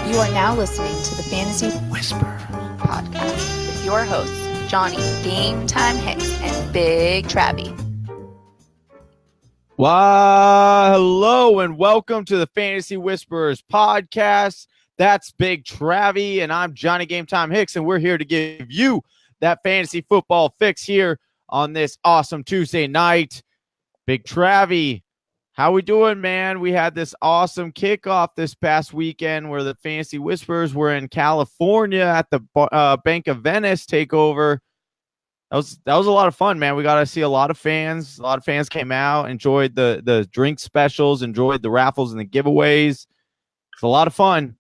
You are now listening to the Fantasy Whisper Podcast with your hosts, Johnny Game Time Hicks and Big Travy. Hello and welcome to the Fantasy Whisperers Podcast. That's Big Travy and I'm Johnny Game Time Hicks, and we're here to give you that fantasy football fix here on this awesome Tuesday night. Big Travy, how we doing, man? We had this awesome kickoff this past weekend where the Fantasy Whisperers were in California at the Bank of Venice takeover. That was a lot of fun, man. We got to see a lot of fans. A lot of fans came out, enjoyed the drink specials, enjoyed the raffles and the giveaways. It's a lot of fun.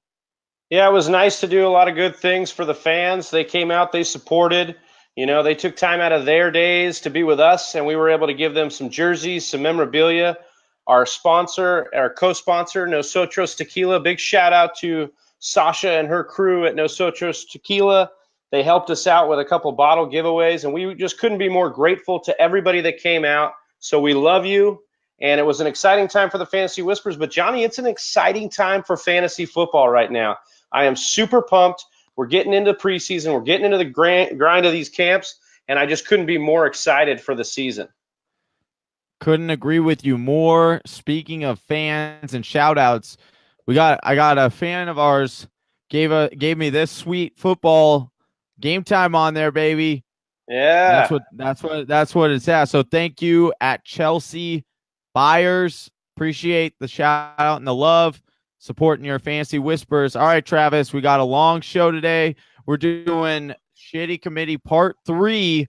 Yeah, it was nice to do a lot of good things for the fans. They came out, they supported. You know, they took time out of their days to be with us, and we were able to give them some jerseys, some memorabilia. Our sponsor, our co-sponsor, Nosotros Tequila. Big shout out to Sasha and her crew at Nosotros Tequila. They helped us out with a couple bottle giveaways, and we just couldn't be more grateful to everybody that came out. So we love you, and it was an exciting time for the Fantasy Whispers. But, Johnny, it's an exciting time for fantasy football right now. I am super pumped. We're getting into preseason. We're getting into the grind of these camps, and I just couldn't be more excited for the season. Couldn't agree with you more. Speaking of fans and shout-outs, I got a fan of ours gave me this sweet football game time on there, baby. Yeah. That's what it's at. So thank you at Chelsea Buyers. Appreciate the shout out and the love, supporting your Fantasy Whispers. All right, Travis, we got a long show today. We're doing Shitty Committee Part 3.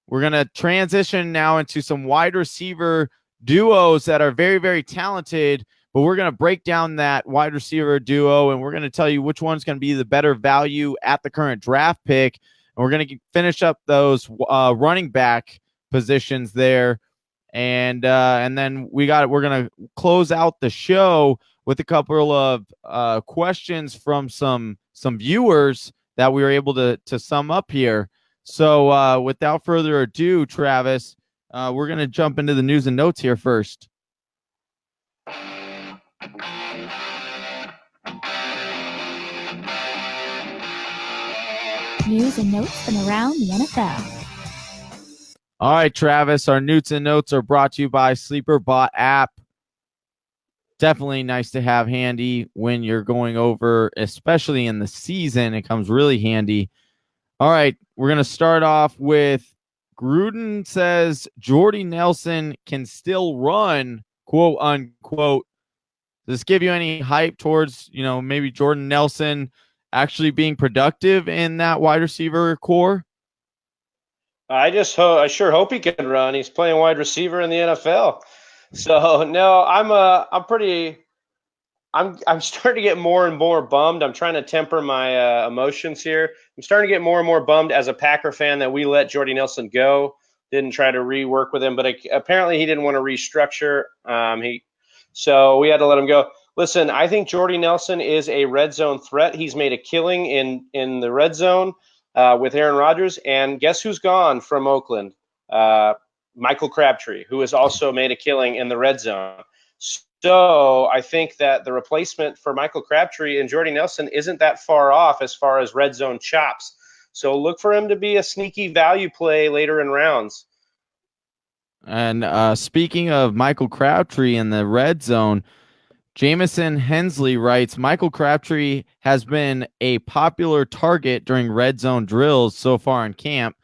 We're going to transition now into some wide receiver duos that are very, very talented, but we're going to break down that wide receiver duo, and we're going to tell you which one's going to be the better value at the current draft pick. And we're going to finish up those running back positions there. And then we're going to close out the show with a couple of questions from some viewers that we were able to sum up here. So without further ado, Travis, we're going to jump into the news and notes here first. News and notes from around the NFL. All right, Travis, our news and notes are brought to you by SleeperBot app. Definitely nice to have handy when you're going over, especially in the season. It comes really handy. All right, we're going to start off with Gruden says Jordy Nelson can still run, quote unquote. Does this give you any hype towards, maybe Jordan Nelson actually being productive in that wide receiver core? I sure hope he can run. He's playing wide receiver in the NFL. So no, I'm starting to get more and more bummed. I'm trying to temper my emotions here. I'm starting to get more and more bummed as a Packer fan that we let Jordy Nelson go. Didn't try to rework with him, but apparently he didn't want to restructure. So we had to let him go. Listen, I think Jordy Nelson is a red zone threat. He's made a killing in the red zone with Aaron Rodgers. And guess who's gone from Oakland? Michael Crabtree, who has also made a killing in the red zone. So I think that the replacement for Michael Crabtree and Jordy Nelson isn't that far off as far as red zone chops. So look for him to be a sneaky value play later in rounds. And speaking of Michael Crabtree in the red zone, Jamison Hensley writes, Michael Crabtree has been a popular target during red zone drills so far in camp.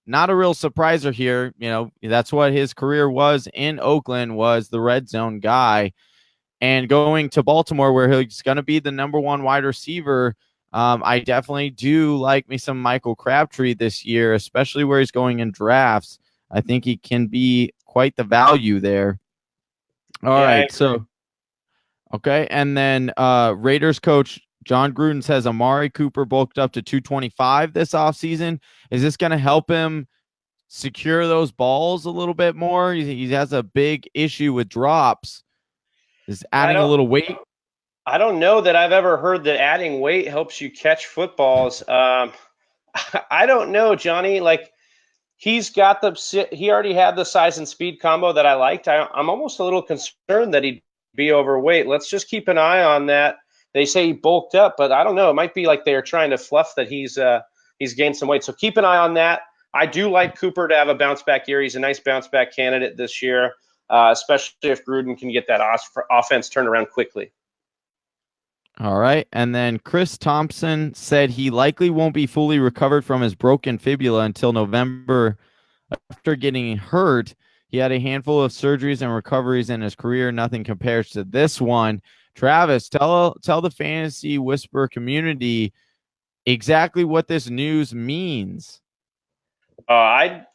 Not a real surpriser here. That's what his career was in Oakland, was the red zone guy. And going to Baltimore, where he's going to be the number one wide receiver, I definitely do like me some Michael Crabtree this year, especially where he's going in drafts. I think he can be quite the value there. All right, so, okay. And then Raiders coach John Gruden says Amari Cooper bulked up to 225 this offseason. Is this going to help him secure those balls a little bit more? He has a big issue with drops. Is adding a little weight? I don't know that I've ever heard that adding weight helps you catch footballs. I don't know, Johnny. Like, he already had the size and speed combo that I liked. I'm almost a little concerned that he'd be overweight. Let's just keep an eye on that they say he bulked up, but I don't know. It might be like they're trying to fluff that he's gained some weight. So keep an eye on that. I do like Cooper to have a bounce back year. He's a nice bounce back candidate this year, especially if Gruden can get that offense turned around quickly. All right. And then Chris Thompson said he likely won't be fully recovered from his broken fibula until November. After getting hurt, he had a handful of surgeries and recoveries in his career. Nothing compares to this one. Travis, tell the Fantasy Whisper community exactly what this news means. On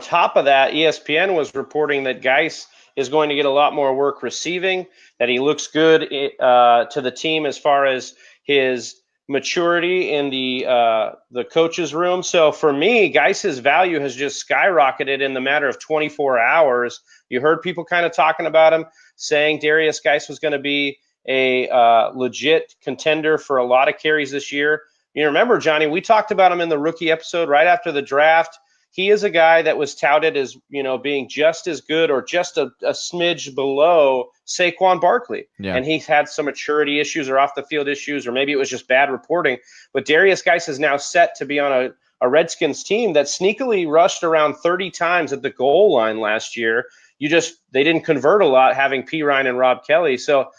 top of that, ESPN was reporting that Geis is going to get a lot more work receiving, that he looks good to the team as far as his maturity in the coach's room. So for me, Geis's value has just skyrocketed in the matter of 24 hours. You heard people kind of talking about him, saying Darius Geis was going to be a legit contender for a lot of carries this year. You remember, Johnny, we talked about him in the rookie episode right after the draft. He is a guy that was touted as, being just as good or just a smidge below Saquon Barkley. Yeah. And he's had some maturity issues or off the field issues, or maybe it was just bad reporting. But Darius Geis is now set to be on a Redskins team that sneakily rushed around 30 times at the goal line last year. They didn't convert a lot, having P. Ryan and Rob Kelly. So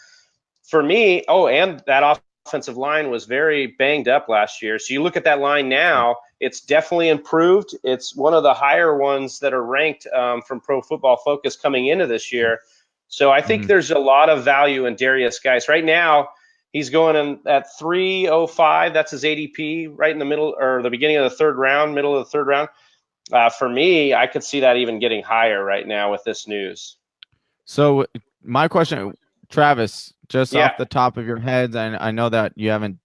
for me, and that offensive line was very banged up last year. So you look at that line now, it's definitely improved. It's one of the higher ones that are ranked from Pro Football Focus coming into this year. So I think there's a lot of value in Darius Geis. Right now, he's going in at 305. That's his ADP, right in the middle or the beginning of the third round, middle of the third round. For me, I could see that even getting higher right now with this news. So my question, Travis, just off the top of your heads, I know that you haven't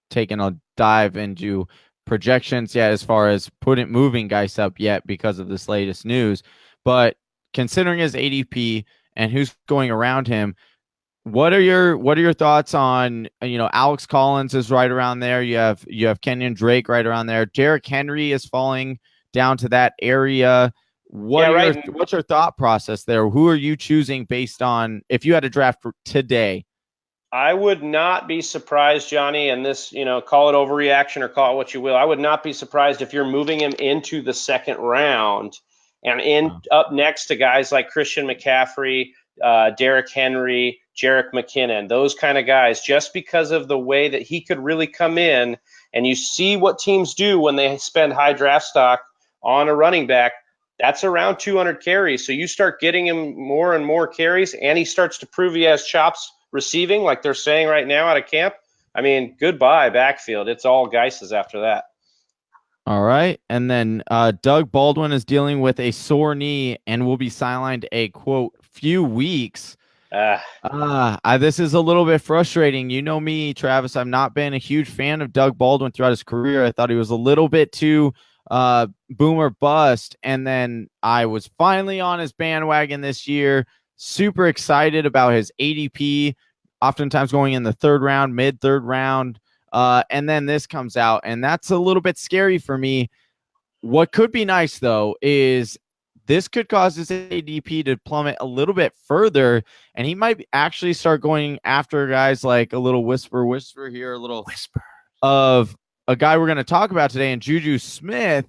taken a dive into projections yet as far as moving Geis up yet because of this latest news, but considering his ADP and who's going around him, what are your thoughts on, Alex Collins is right around there. You have Kenyon Drake right around there. Derrick Henry is falling down to that area. What's your thought process there? Who are you choosing based on, if you had a draft for today? I would not be surprised, Johnny, and this, call it overreaction or call it what you will. I would not be surprised if you're moving him into the second round and up next to guys like Christian McCaffrey, Derrick Henry, Jerick McKinnon, those kind of guys, just because of the way that he could really come in. And you see what teams do when they spend high draft stock on a running back. That's around 200 carries. So you start getting him more and more carries, and he starts to prove he has chops receiving, like they're saying right now out of camp. I mean, goodbye backfield. It's all Geis's after that. All right. And then Doug Baldwin is dealing with a sore knee and will be sidelined a, quote, few weeks. This is a little bit frustrating. You know me, Travis. I've not been a huge fan of Doug Baldwin throughout his career. I thought he was a little bit too boomer bust. And then I was finally on his bandwagon this year. Super excited about his ADP, oftentimes going in the third round, mid-third round. And then this comes out, and that's a little bit scary for me. What could be nice, though, is this could cause his ADP to plummet a little bit further, and he might actually start going after guys like a little whisper here, a little whisper of a guy we're going to talk about today, and Juju Smith.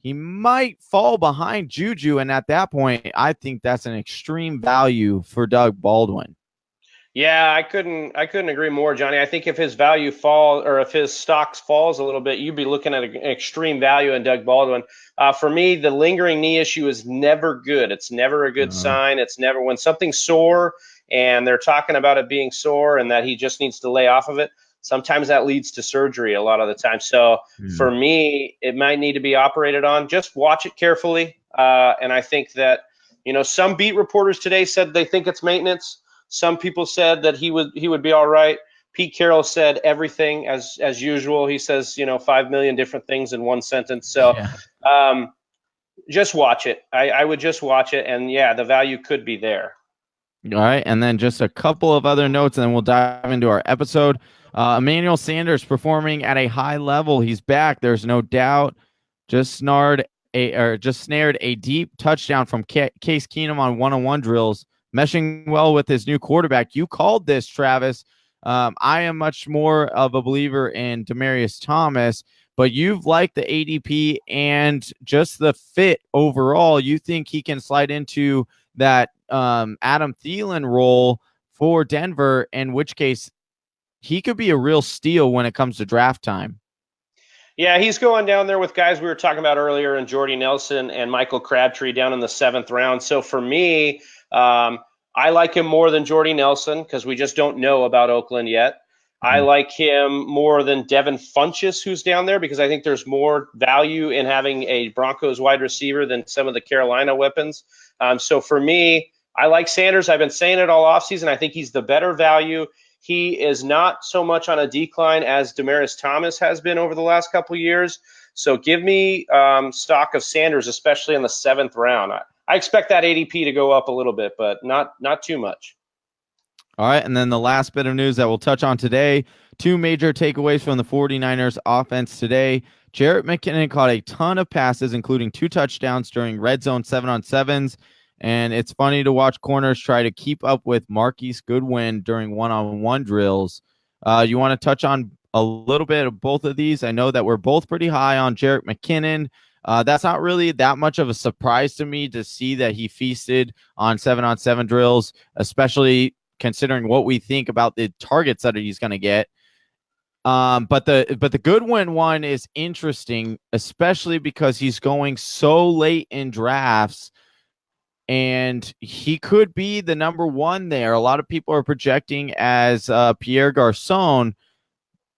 He might fall behind Juju, and at that point, I think that's an extreme value for Doug Baldwin. Yeah, I couldn't agree more, Johnny. I think if his value falls, or if his stocks falls a little bit, you'd be looking at an extreme value in Doug Baldwin. For me, the lingering knee issue is never good. It's never a good sign. It's never, when something's sore and they're talking about it being sore and that he just needs to lay off of it, sometimes that leads to surgery a lot of the time. So for me, it might need to be operated on. Just watch it carefully. And I think that, some beat reporters today said they think it's maintenance. Some people said that he would be all right. Pete Carroll said everything as usual. He says, 5 million different things in one sentence. So just watch it. I would just watch it. And the value could be there. All right. And then just a couple of other notes, and then we'll dive into our episode. Emmanuel Sanders performing at a high level. He's back. There's no doubt. Just snared a deep touchdown from Case Keenum on one-on-one drills, meshing well with his new quarterback. You called this, Travis. I am much more of a believer in Demaryius Thomas, but you've liked the ADP and just the fit overall. You think he can slide into that Adam Thielen role for Denver, in which case he could be a real steal when it comes to draft time. Yeah, he's going down there with guys we were talking about earlier, and Jordy Nelson and Michael Crabtree down in the 7th round. So for me, I like him more than Jordy Nelson because we just don't know about Oakland yet. I like him more than Devin Funchess, who's down there, because I think there's more value in having a Broncos wide receiver than some of the Carolina weapons. So for me, I like Sanders. I've been saying it all offseason. I think he's the better value. He is not so much on a decline as Demaryius Thomas has been over the last couple of years. So give me stock of Sanders, especially in the 7th round. I expect that ADP to go up a little bit, but not too much. All right, and then the last bit of news that we'll touch on today, 2 major takeaways from the 49ers offense today. Jerick McKinnon caught a ton of passes, including 2 touchdowns during red zone 7-on-7s. And it's funny to watch corners try to keep up with Marquise Goodwin during one-on-one drills. You want to touch on a little bit of both of these? I know that we're both pretty high on Jerick McKinnon. That's not really that much of a surprise to me to see that he feasted on 7-on-7 drills, especially considering what we think about the targets that he's going to get. But the Goodwin one is interesting, especially because he's going so late in drafts, and he could be the number 1 there. A lot of people are projecting as Pierre Garçon,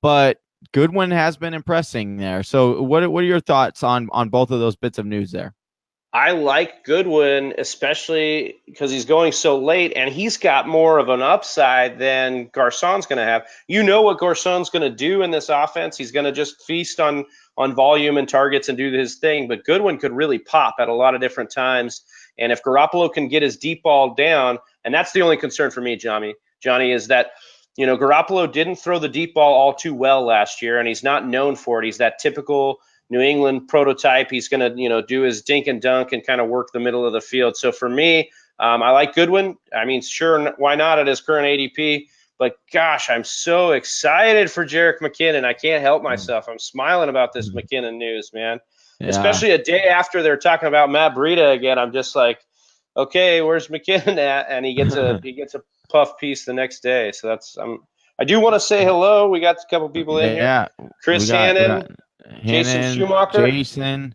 but Goodwin has been impressing there. So what are your thoughts on both of those bits of news there? I like Goodwin, especially because he's going so late, and he's got more of an upside than Garçon's going to have. You know what Garçon's going to do in this offense. He's going to just feast on volume and targets and do his thing, but Goodwin could really pop at a lot of different times. And if Garoppolo can get his deep ball down, and that's the only concern for me, Johnny, is that, Garoppolo didn't throw the deep ball all too well last year, and he's not known for it. He's that typical New England prototype. He's going to, do his dink and dunk and kind of work the middle of the field. So for me, I like Goodwin. I mean, sure, why not at his current ADP? But gosh, I'm so excited for Jerick McKinnon. I can't help myself. I'm smiling about this McKinnon news, man. Yeah. Especially a day after they're talking about Matt Breida again. I'm just like, okay, where's McKinnon at? And he gets a puff piece the next day. So I do want to say hello. We got a couple people in here. Chris Hannon. Jason Schumacher. Jason,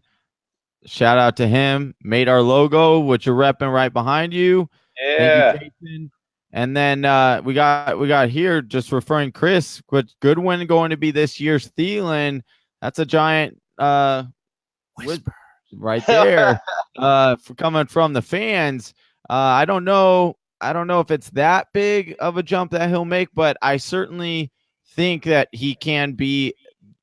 shout out to him. Made our logo, which you're repping right behind you. Yeah. Thank you, Jason. And then we got here just referring Chris, but Goodwin going to be this year's Thielen. That's a giant whisper right there for coming from the fans. I don't know if it's that big of a jump that he'll make, but I certainly think that he can be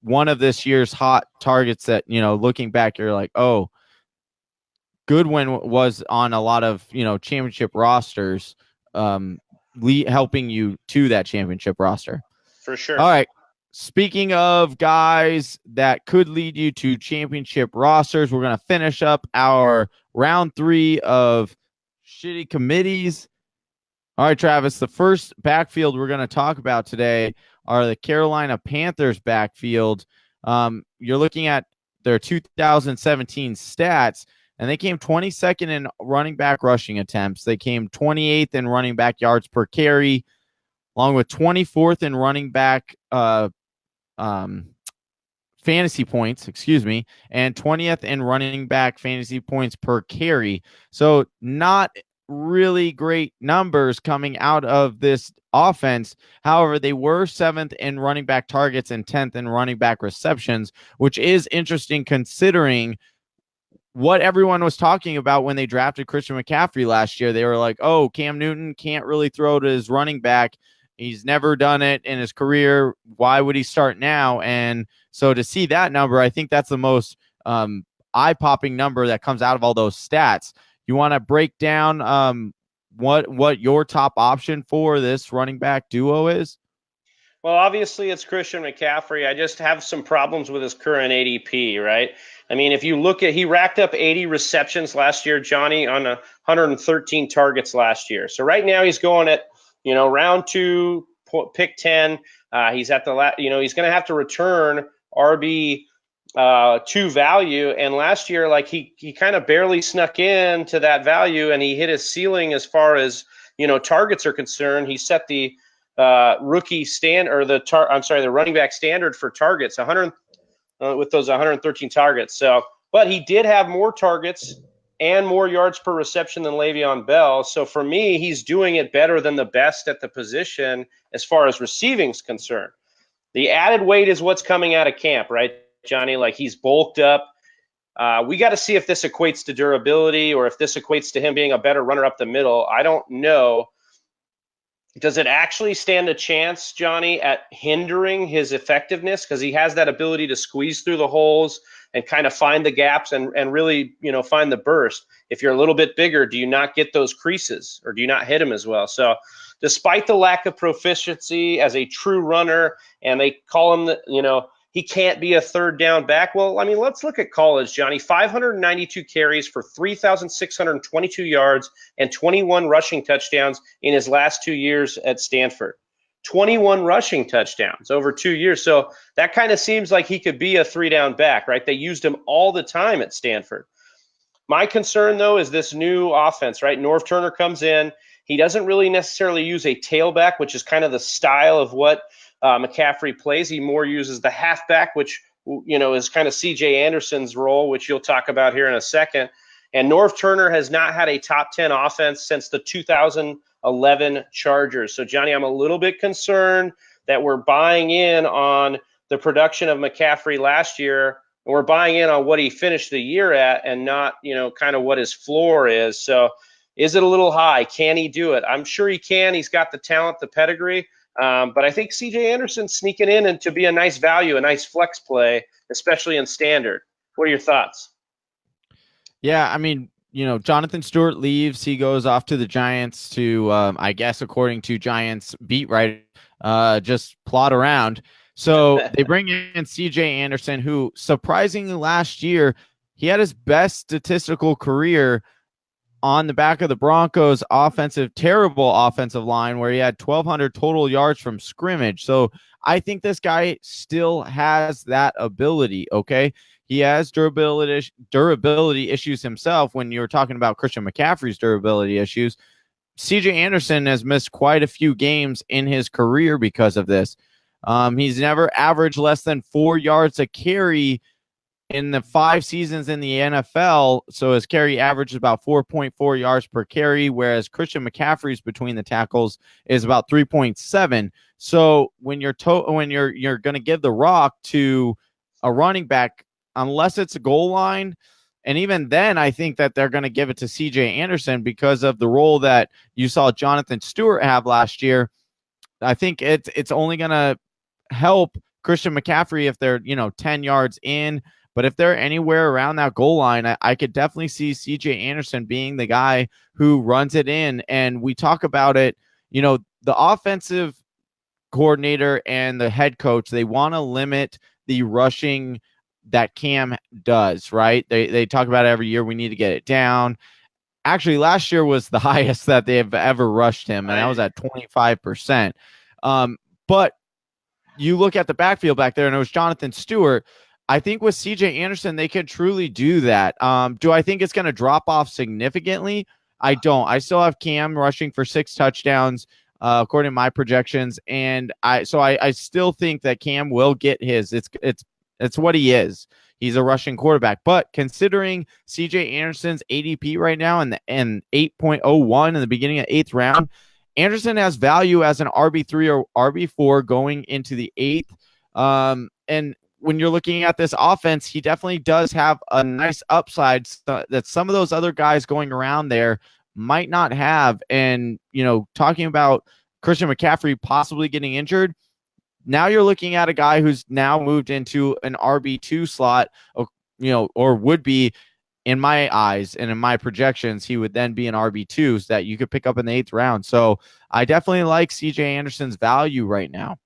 one of this year's hot targets that, looking back, you're like, oh, Goodwin was on a lot of, championship rosters, helping you to that championship roster. For sure. All right. Speaking of guys that could lead you to championship rosters, we're going to finish up our round 3 of shitty committees. All right, Travis, the first backfield we're going to talk about today are the Carolina Panthers backfield. You're looking at their 2017 stats, and they came 22nd in running back rushing attempts. They came 28th in running back yards per carry, along with 24th in running back fantasy points, and 20th in running back fantasy points per carry. So not really great numbers coming out of this offense. However, they were 7th in running back targets and 10th in running back receptions, which is interesting considering what everyone was talking about when they drafted Christian McCaffrey last year. They were like, oh, Cam Newton can't really throw to his running back. He's never done it in his career. Why would he start now? And so to see that number, I think that's the most eye-popping number that comes out of all those stats. You want to break down what your top option for this running back duo is? Well, obviously it's Christian McCaffrey. I just have some problems with his current ADP, right? I mean, if you look at, he racked up 80 receptions last year, Johnny, on 113 targets last year. So right now he's going at, round 2.8 pick 10. He's at the he's going to have to return RB2 value. And last year, like he kind of barely snuck into that value, and he hit his ceiling as far as targets are concerned. He set the rookie the running back standard for targets, 100 with those 113 targets. So, but he did have more targets and more yards per reception than Le'Veon Bell. So for me, he's doing it better than the best at the position as far as receiving is concerned. The added weight is what's coming out of camp, right, Johnny? Like, he's bulked up. We got to see if this equates to durability or if this equates to him being a better runner up the middle. I don't know. Does it actually stand a chance, Johnny, at hindering his effectiveness? Because he has that ability to squeeze through the holes and kind of find the gaps and really, find the burst. If you're a little bit bigger, do you not get those creases, or do you not hit him as well? So despite the lack of proficiency as a true runner, and they call him he can't be a third down back. Well, I mean, let's look at college, Johnny. 592 carries for 3,622 yards and 21 rushing touchdowns in his last 2 years at Stanford. 21 rushing touchdowns over 2 years. So that kind of seems like he could be a three-down back, right? They used him all the time at Stanford. My concern, though, is this new offense, right? Norv Turner comes in. He doesn't really necessarily use a tailback, which is kind of the style of what McCaffrey plays. He more uses the halfback, which is kind of C.J. Anderson's role, which you'll talk about here in a second. And Norv Turner has not had a top 10 offense since the 2011 Chargers. So, Johnny, I'm a little bit concerned that we're buying in on the production of McCaffrey last year, and we're buying in on what he finished the year at and not, kind of what his floor is. So is it a little high? Can he do it? I'm sure he can. He's got the talent, the pedigree. But I think C.J. Anderson's sneaking in and to be a nice value, a nice flex play, especially in standard. What are your thoughts? Yeah, I mean, Jonathan Stewart leaves. He goes off to the Giants to, I guess, according to Giants beat writer, just plot around. So they bring in C.J. Anderson, who surprisingly last year, he had his best statistical career on the back of the Broncos terrible offensive line, where he had 1,200 total yards from scrimmage. So I think this guy still has that ability. Okay. He has durability issues himself. When you were talking about Christian McCaffrey's durability issues, CJ Anderson has missed quite a few games in his career because of this. He's never averaged less than 4 yards a carry in the 5 seasons in the NFL. So his carry average is about 4.4 yards per carry, whereas Christian McCaffrey's between the tackles is about 3.7. So when you're going to give the rock to a running back, unless it's a goal line, and even then, I think that they're going to give it to C.J. Anderson because of the role that you saw Jonathan Stewart have last year. I think it's only going to help Christian McCaffrey if they're 10 yards in. But if they're anywhere around that goal line, I could definitely see C.J. Anderson being the guy who runs it in. And we talk about it, the offensive coordinator and the head coach, they want to limit the rushing that Cam does, right? They talk about it every year. We need to get it down. Actually, last year was the highest that they have ever rushed him, and that was at 25%. But you look at the backfield back there, and it was Jonathan Stewart. I think with C.J. Anderson, they could truly do that. Do I think it's going to drop off significantly? I don't. I still have Cam rushing for 6 touchdowns, according to my projections, and I still think that Cam will get his. It's what he is. He's a rushing quarterback. But considering C.J. Anderson's ADP right now and 8.01 in the beginning of 8th round, Anderson has value as an RB3 or RB4 going into the 8th. And when you're looking at this offense, he definitely does have a nice upside that some of those other guys going around there might not have. And, talking about Christian McCaffrey possibly getting injured, now you're looking at a guy who's now moved into an RB2 slot, or would be, in my eyes and in my projections, he would then be an RB2 so that you could pick up in the 8th round. So I definitely like CJ Anderson's value right now.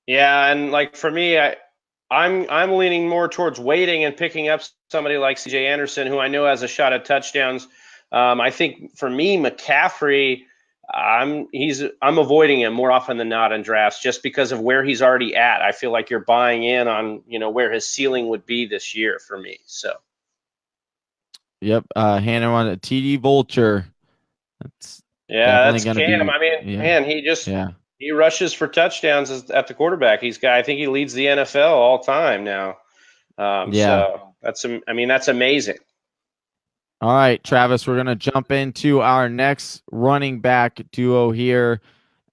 Yeah. And like for me, I'm leaning more towards waiting and picking up somebody like C.J. Anderson, who I know has a shot at touchdowns. I think for me, McCaffrey, I'm avoiding him more often than not in drafts just because of where he's already at. I feel like you're buying in on, where his ceiling would be this year for me. So Yep. Hannah on a TD Vulture. That's yeah, definitely that's going to Cam. be. I mean, Yeah. man, Yeah. he rushes for touchdowns at the quarterback. I think he leads the NFL all time now. Yeah. So that's amazing. All right, Travis, we're going to jump into our next running back duo here.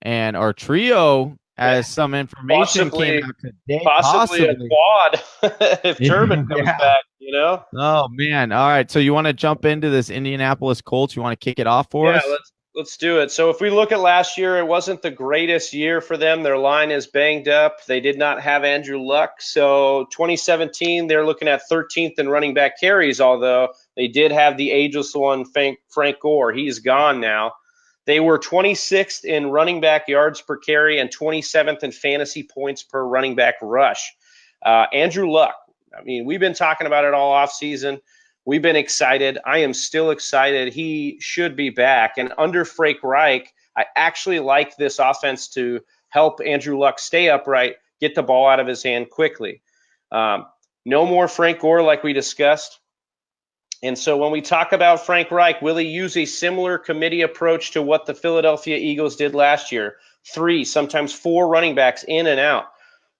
And our trio, as some information came out today, Possibly a quad if Turbin comes back, Oh, man. All right. So you want to jump into this Indianapolis Colts? You want to kick it off for us? Let's do it. So if we look at last year, it wasn't the greatest year for them. Their line is banged up. They did not have Andrew Luck. So 2017, they're looking at 13th in running back carries, although they did have the ageless one, Frank Gore. He's gone now. They were 26th in running back yards per carry and 27th in fantasy points per running back rush. Andrew Luck, I mean, we've been talking about it all offseason. We've been excited. I am still excited. He should be back. And under Frank Reich, I actually like this offense to help Andrew Luck stay upright, get the ball out of his hand quickly. No more Frank Gore like we discussed. And so when we talk about Frank Reich, will he use a similar committee approach to what the Philadelphia Eagles did last year? 3, sometimes 4 running backs in and out.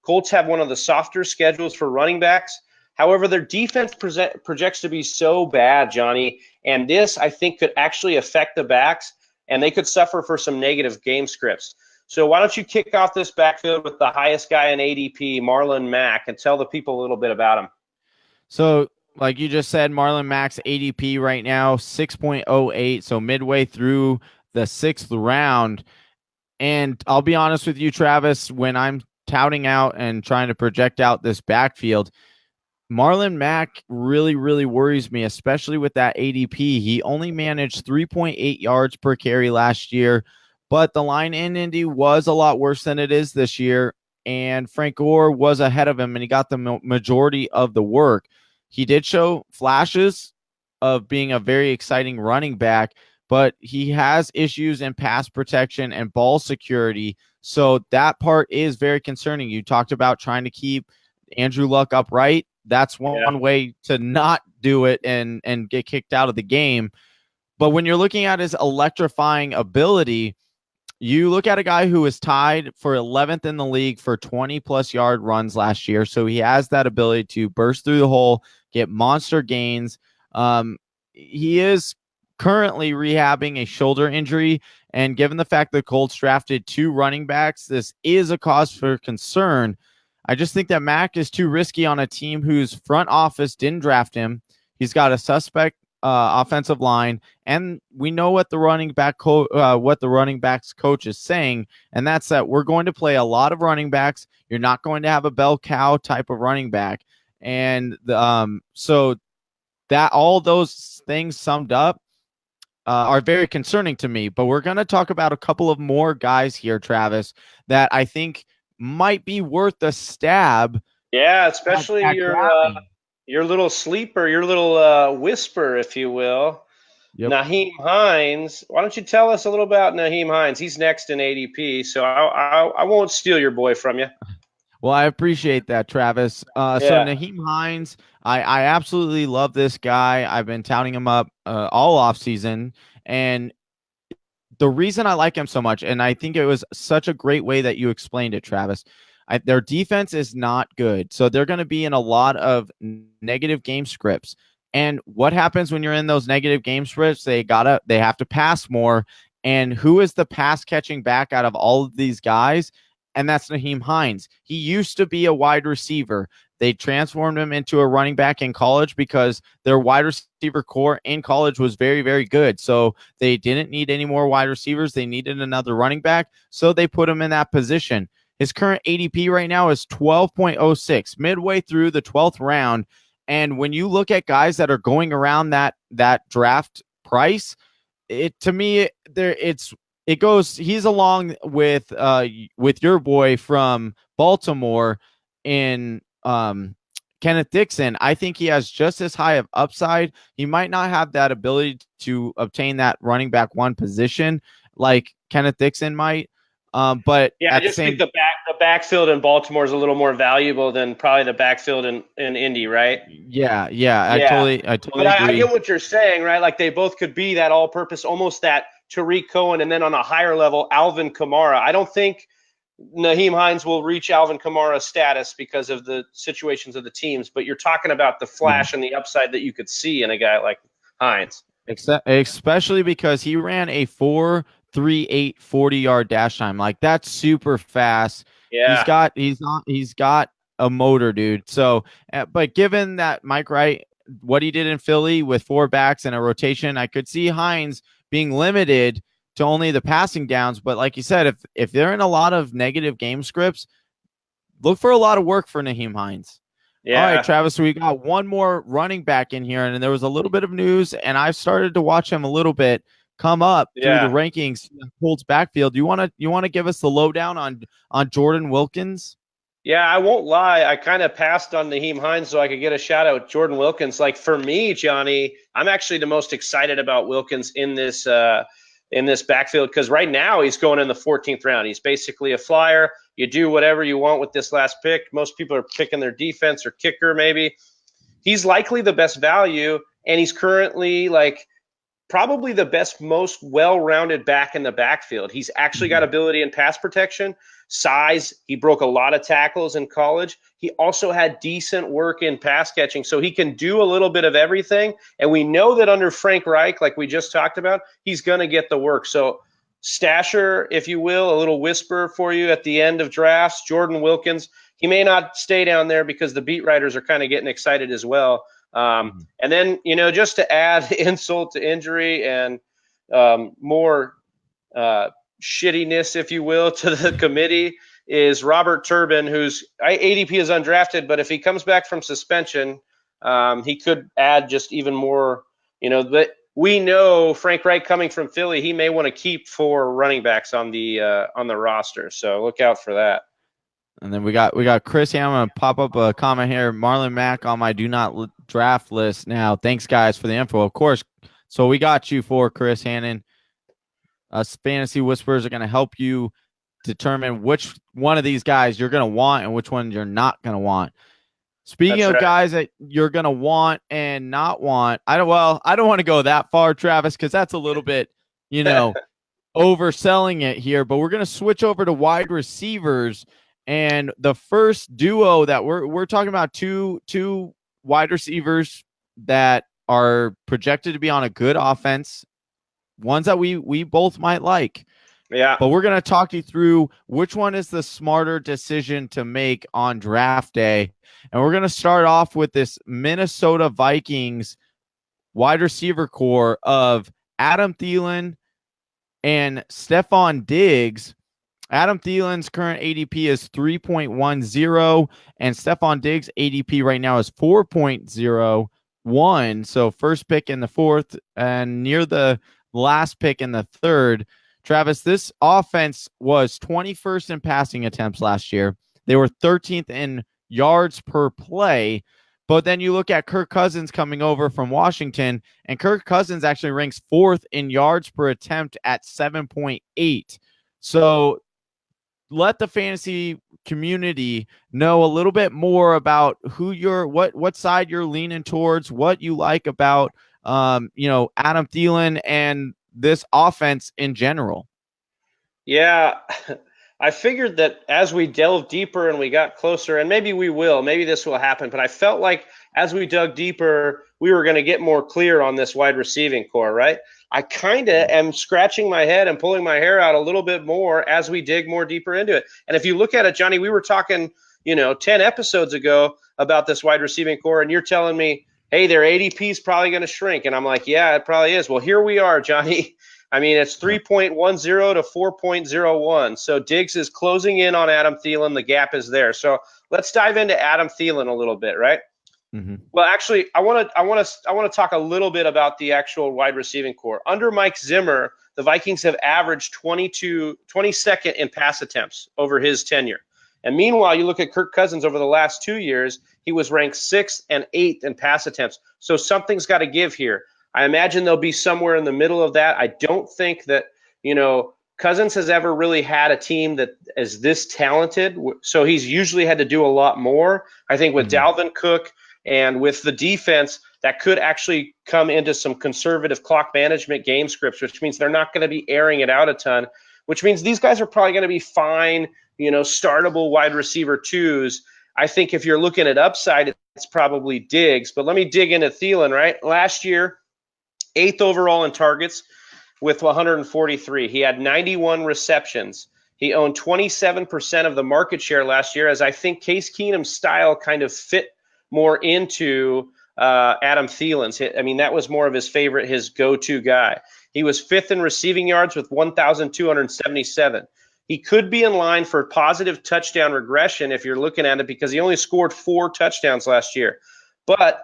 Colts have one of the softer schedules for running backs. However, their defense projects to be so bad, Johnny, and this, I think, could actually affect the backs, and they could suffer for some negative game scripts. So why don't you kick off this backfield with the highest guy in ADP, Marlon Mack, and tell the people a little bit about him. So, like you just said, Marlon Mack's ADP right now, 6.08, so midway through the 6th round. And I'll be honest with you, Travis, when I'm touting out and trying to project out this backfield, Marlon Mack really, really worries me, especially with that ADP. He only managed 3.8 yards per carry last year, but the line in Indy was a lot worse than it is this year, and Frank Gore was ahead of him, and he got the majority of the work. He did show flashes of being a very exciting running back, but he has issues in pass protection and ball security, so that part is very concerning. You talked about trying to keep Andrew Luck upright. That's one way to not do it and get kicked out of the game. But when you're looking at his electrifying ability, you look at a guy who was tied for 11th in the league for 20-plus yard runs last year. So he has that ability to burst through the hole, get monster gains. He is currently rehabbing a shoulder injury. And given the fact that Colts drafted 2 running backs, this is a cause for concern. I just think that Mack is too risky on a team whose front office didn't draft him. He's got a suspect offensive line, and we know what the running backs coach is saying, and that's that we're going to play a lot of running backs. You're not going to have a bell cow type of running back, and so that all those things summed up are very concerning to me. But we're going to talk about a couple of more guys here, Travis, that I think might be worth a stab. Yeah, especially your little sleeper, your little whisper, if you will. Yep. Nyheim Hines. Why don't you tell us a little about Nyheim Hines? He's next in ADP, so I won't steal your boy from you. Well, I appreciate that, Travis. So Nyheim Hines, I absolutely love this guy. I've been touting him up all offseason, and the reason I like him so much, and I think it was such a great way that you explained it, Travis, their defense is not good. So they're going to be in a lot of negative game scripts. And what happens when you're in those negative game scripts? They have to pass more. And who is the pass catching back out of all of these guys? And that's Nyheim Hines. He used to be a wide receiver. They transformed him into a running back in college because their wide receiver core in college was very, very good. So they didn't need any more wide receivers. They needed another running back. So they put him in that position. His current ADP right now is 12.06, midway through the 12th round. And when you look at guys that are going around that draft price, he's along with your boy from Baltimore in Kenneth Dixon. I think he has just as high of upside. He might not have that ability to obtain that running back 1 position. like Kenneth Dixon might. But Yeah, I just think the backfield in Baltimore is a little more valuable than probably the backfield in Indy, right? Yeah. I totally But agree. I get what you're saying, right? Like they both could be that all-purpose, almost that Tariq Cohen, and then on a higher level, Alvin Kamara. I don't think Nyheim Hines will reach Alvin Kamara's status because of the situations of the teams, but you're talking about the flash and the upside that you could see in a guy like Hines. Especially because he ran a 4.38 40-yard dash time. Like that's super fast. Yeah. He's got a motor, dude. So, but given that Mike Wright, what he did in Philly with 4 backs and a rotation, I could see Hines being limited to only the passing downs. But like you said, if they're in a lot of negative game scripts, look for a lot of work for Nyheim Hines. Yeah. All right, Travis, we got one more running back in here, and there was a little bit of news, and I've started to watch him a little bit come up through the rankings. Colts backfield. You want to give us the lowdown on Jordan Wilkins? Yeah, I won't lie. I kind of passed on Nyheim Hines so I could get a shout out Jordan Wilkins. Like for me, Johnny, I'm actually the most excited about Wilkins in this backfield because right now he's going in the 14th round. He's basically a flyer. You do whatever you want with this last pick. Most people are picking their defense or kicker maybe. He's likely the best value, and he's currently like probably the best, most well-rounded back in the backfield. He's actually got ability in pass protection, size. He broke a lot of tackles in college. He also had decent work in pass catching, so he can do a little bit of everything. And we know that under Frank Reich, like we just talked about, he's going to get the work. So stasher, if you will, a little whisper for you at the end of drafts, Jordan Wilkins. He may not stay down there because the beat writers are kind of getting excited as well. And then, just to add insult to injury and more shittiness, if you will, to the committee is Robert Turbin, whose ADP is undrafted, but if he comes back from suspension, he could add just even more, but we know Frank Reich coming from Philly, he may want to keep 4 running backs on the roster. So look out for that. And then we got Chris here. I'm going to pop up a comment here. Marlon Mack on my do not draft list now. Thanks, guys, for the info. Of course. So we got you for Chris Hannon. Us fantasy whisperers are going to help you determine which one of these guys you're going to want and which one you're not going to want. Speaking of guys that you're going to want and not want, I don't want to go that far, Travis, because that's a little bit, overselling it here. But we're going to switch over to wide receivers. And the first duo that we're talking about, two wide receivers that are projected to be on a good offense, ones that we both might like. Yeah. But we're going to talk you through which one is the smarter decision to make on draft day. And we're going to start off with this Minnesota Vikings wide receiver core of Adam Thielen and Stephon Diggs. Adam Thielen's current ADP is 3.10, and Stephon Diggs' ADP right now is 4.01. So first pick in the 4th and near the last pick in the 3rd. Travis, this offense was 21st in passing attempts last year. They were 13th in yards per play. But then you look at Kirk Cousins coming over from Washington, and Kirk Cousins actually ranks 4th in yards per attempt at 7.8. So let the fantasy community know a little bit more about who what side you're leaning towards, what you like about Adam Thielen and this offense in general. Yeah, I figured that as we delved deeper and we got closer, and maybe this will happen, but I felt like as we dug deeper, we were going to get more clear on this wide receiving core, right? I kind of am scratching my head and pulling my hair out a little bit more as we dig more deeper into it. And if you look at it, Johnny, we were talking, 10 episodes ago about this wide receiving core, and you're telling me, hey, their ADP is probably going to shrink. And I'm like, yeah, it probably is. Well, here we are, Johnny. I mean, it's 3.10 to 4.01. So Diggs is closing in on Adam Thielen. The gap is there. So let's dive into Adam Thielen a little bit, right? Mm-hmm. Well, actually, I want to talk a little bit about the actual wide receiving core. Under Mike Zimmer, the Vikings have averaged 22nd in pass attempts over his tenure. And meanwhile, you look at Kirk Cousins over the last 2 years, he was ranked 6th and 8th in pass attempts. So something's got to give here. I imagine they'll be somewhere in the middle of that. I don't think that, Cousins has ever really had a team that is this talented. So he's usually had to do a lot more. I think with Dalvin Cook and with the defense, that could actually come into some conservative clock management game scripts, which means they're not going to be airing it out a ton, which means these guys are probably going to be fine, startable wide receiver twos. I think if you're looking at upside, it's probably Diggs. But let me dig into Thielen, right? Last year, 8th overall in targets with 143. He had 91 receptions. He owned 27% of the market share last year, as I think Case Keenum's style kind of fit more into Adam Thielen's. I mean, that was more of his go-to guy. He was 5th in receiving yards with 1,277. He could be in line for positive touchdown regression if you're looking at it, because he only scored 4 touchdowns last year. But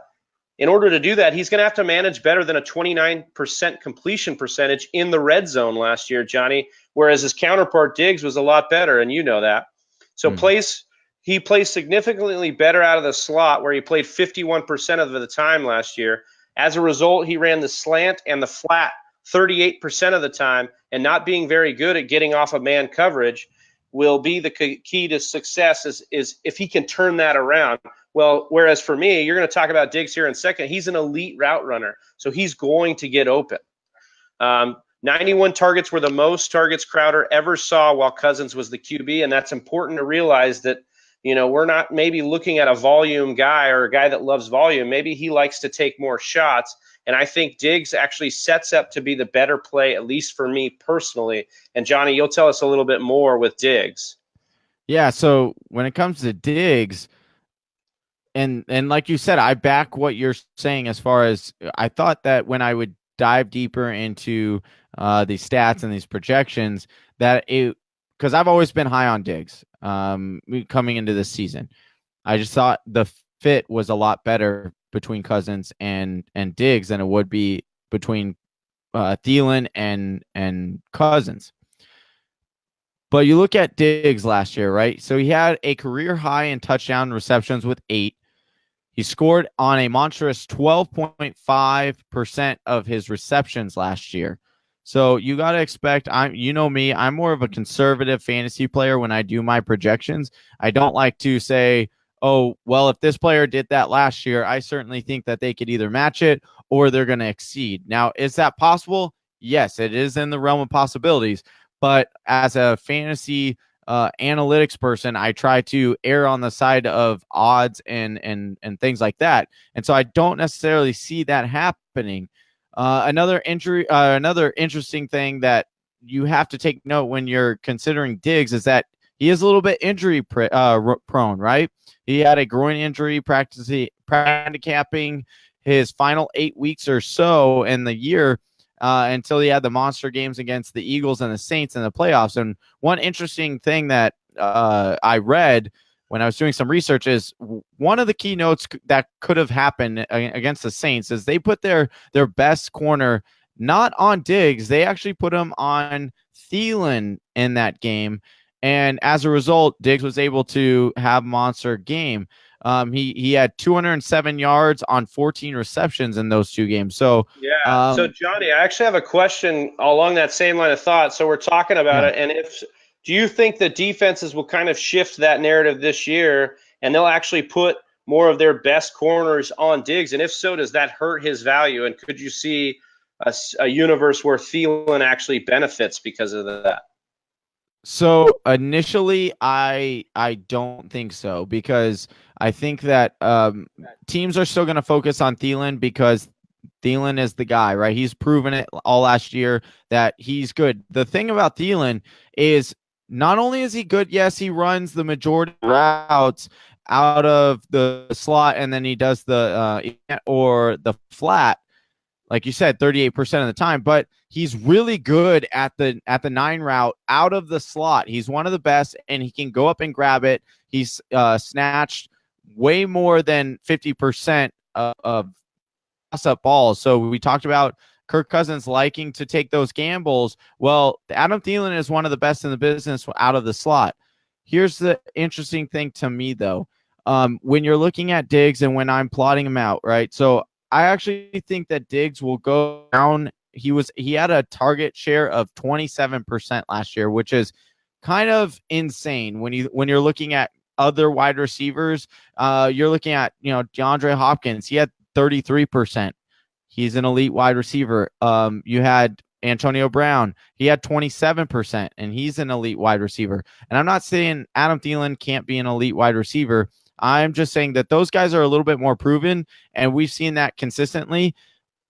in order to do that, he's going to have to manage better than a 29% completion percentage in the red zone last year, Johnny, whereas his counterpart Diggs was a lot better, and you know that. So he plays significantly better out of the slot, where he played 51% of the time last year. As a result, he ran the slant and the flat 38% of the time, and not being very good at getting off of man coverage will be the key to success is if he can turn that around. Well, whereas for me, you're going to talk about Diggs here in a second. He's an elite route runner, so he's going to get open. 91 targets were the most targets Crowder ever saw while Cousins was the QB, and that's important to realize that, we're not maybe looking at a volume guy or a guy that loves volume. Maybe he likes to take more shots, and I think Diggs actually sets up to be the better play, at least for me personally. And Johnny, you'll tell us a little bit more with Diggs. Yeah, so when it comes to Diggs, and like you said, I back what you're saying as far as I thought that when I would dive deeper into these stats and these projections, that because I've always been high on Diggs coming into this season. I just thought the fit was a lot better between Cousins and Diggs than it would be between Thielen and Cousins. But you look at Diggs last year, right? So he had a career high in touchdown receptions with 8. He scored on a monstrous 12.5% of his receptions last year. So you got to expect, you know me, I'm more of a conservative fantasy player when I do my projections. I don't like to say, oh, well, if this player did that last year, I certainly think that they could either match it or they're going to exceed. Now, is that possible? Yes, it is in the realm of possibilities. But as a fantasy analytics person, I try to err on the side of odds and things like that. And so I don't necessarily see that happening. Another interesting thing that you have to take note when you're considering Diggs is that he is a little bit injury prone, right? He had a groin injury handicapping his final 8 weeks or so in the year until he had the monster games against the Eagles and the Saints in the playoffs. And one interesting thing that I read when I was doing some research is one of the keynotes that could have happened against the Saints is they put their best corner not on Diggs. They actually put him on Thielen in that game. And as a result, Diggs was able to have monster game. He had 207 yards on 14 receptions in those 2 games. So yeah. So Johnny, I actually have a question along that same line of thought. So we're talking about it, and do you think the defenses will kind of shift that narrative this year, and they'll actually put more of their best corners on Diggs? And if so, does that hurt his value? And could you see a universe where Thielen actually benefits because of that? So initially, I don't think so, because I think that teams are still going to focus on Thielen because Thielen is the guy, right? He's proven it all last year that he's good. The thing about Thielen is not only is he good, yes, he runs the majority of routes out of the slot, and then he does the or the flat, like you said, 38% of the time, but he's really good at the 9 route out of the slot. He's one of the best, and he can go up and grab it. He's snatched way more than 50% of toss-up balls. So we talked about Kirk Cousins liking to take those gambles. Well, Adam Thielen is one of the best in the business out of the slot. Here's the interesting thing to me, though. When you're looking at Diggs and when I'm plotting him out, right? So I actually think that Diggs will go down he had a target share of 27% last year, which is kind of insane when you're looking at other wide receivers. You're looking at, DeAndre Hopkins. He had 33%. He's an elite wide receiver. You had Antonio Brown. He had 27%, and he's an elite wide receiver. And I'm not saying Adam Thielen can't be an elite wide receiver. I'm just saying that those guys are a little bit more proven, and we've seen that consistently.